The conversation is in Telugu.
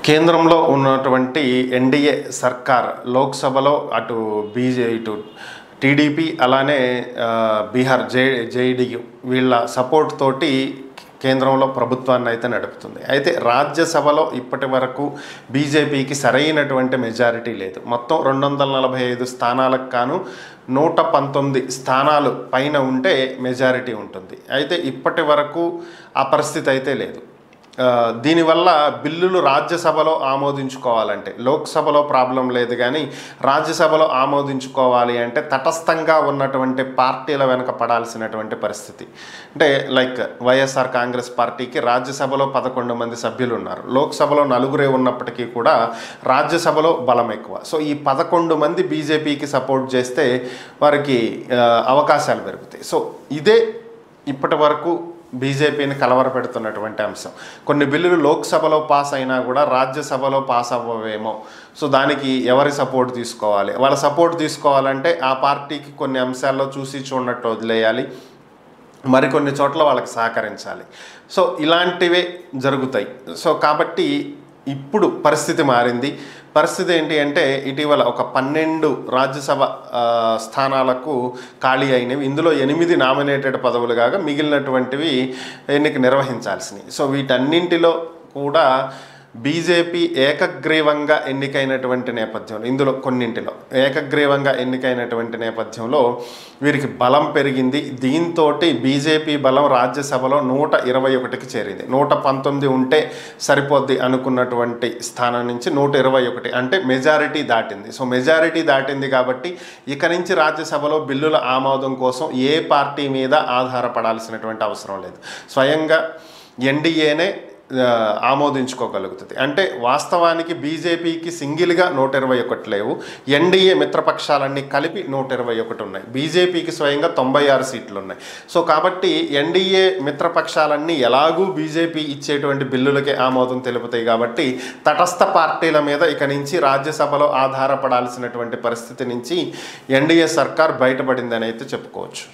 కేంద్రంలో ఉన్నటువంటి ఎన్డీఏ సర్కార్ లోక్సభలో అటు ఇటు టీడీపీ అలానే బీహార్ జేడీయూ వీళ్ళ సపోర్ట్ తోటి కేంద్రంలో ప్రభుత్వాన్ని అయితే నడుపుతుంది. అయితే రాజ్యసభలో ఇప్పటి వరకు బీజేపీకి సరైనటువంటి మెజారిటీ లేదు. మొత్తం 245 స్థానాలకు కాను 119 స్థానాలు పైన ఉంటే మెజారిటీ ఉంటుంది. అయితే ఇప్పటి వరకు ఆ పరిస్థితి అయితే లేదు. దీనివల్ల బిల్లులు రాజ్యసభలో ఆమోదించుకోవాలంటే లోక్సభలో ప్రాబ్లం లేదు, కానీ రాజ్యసభలో ఆమోదించుకోవాలి అంటే తటస్థంగా ఉన్నటువంటి పార్టీల వెనక పడాల్సినటువంటి పరిస్థితి. అంటే లైక్ వైఎస్ఆర్ కాంగ్రెస్ పార్టీకి రాజ్యసభలో 11 మంది సభ్యులు ఉన్నారు, లోక్సభలో 4 ఉన్నప్పటికీ కూడా రాజ్యసభలో బలం ఎక్కువ. సో ఈ 11 మంది బీజేపీకి సపోర్ట్ చేస్తే వారికి అవకాశాలు పెరుగుతాయి. సో ఇదే ఇప్పటి వరకు బీజేపీని కలవరపెడుతున్నటువంటి అంశం. కొన్ని బిల్లులు లోక్సభలో పాస్ అయినా కూడా రాజ్యసభలో పాస్ అవ్వవేమో. సో దానికి ఎవరి సపోర్ట్ తీసుకోవాలి? వాళ్ళ సపోర్ట్ తీసుకోవాలంటే ఆ పార్టీకి కొన్ని అంశాల్లో చూసి చూడనట్టు వదిలేయాలి, మరికొన్ని చోట్ల వాళ్ళకి సహకరించాలి. సో ఇలాంటివే జరుగుతాయి. సో కాబట్టి ఇప్పుడు పరిస్థితి మారింది. పరిస్థితి ఏంటి అంటే ఇటీవల ఒక 12 రాజ్యసభ స్థానాలకు ఖాళీ అయినవి. ఇందులో 8 నామినేటెడ్ పదవులు కాగా మిగిలినటువంటివి ఎన్నిక నిర్వహించాల్సినవి. సో వీటన్నింటిలో కూడా బీజేపీ ఏకగ్రీవంగా ఎన్నికైనటువంటి నేపథ్యంలో, ఇందులో కొన్నింటిలో ఏకగ్రీవంగా ఎన్నికైనటువంటి నేపథ్యంలో వీరికి బలం పెరిగింది. దీంతో బీజేపీ బలం రాజ్యసభలో 121కి చేరింది. 119 ఉంటే సరిపోద్ది అనుకున్నటువంటి స్థానం నుంచి 121 అంటే మెజారిటీ దాటింది. సో మెజారిటీ దాటింది కాబట్టి ఇక నుంచి రాజ్యసభలో బిల్లుల ఆమోదం కోసం ఏ పార్టీ మీద ఆధారపడాల్సినటువంటి అవసరం లేదు. స్వయంగా ఎన్డీఏనే ఆమోదించుకోగలుగుతుంది. అంటే వాస్తవానికి బీజేపీకి సింగిల్గా 121 లేవు, ఎన్డీఏ మిత్రపక్షాలన్నీ కలిపి 121 ఉన్నాయి. బీజేపీకి స్వయంగా 96 సీట్లు ఉన్నాయి. సో కాబట్టి ఎన్డీఏ మిత్రపక్షాలన్నీ ఎలాగూ బీజేపీ ఇచ్చేటువంటి బిల్లులకే ఆమోదం తెలుపుతాయి. కాబట్టి తటస్థ పార్టీల మీద ఇక నుంచి రాజ్యసభలో ఆధారపడాల్సినటువంటి పరిస్థితి నుంచి ఎన్డీఏ సర్కార్ బయటపడిందని అయితే చెప్పుకోవచ్చు.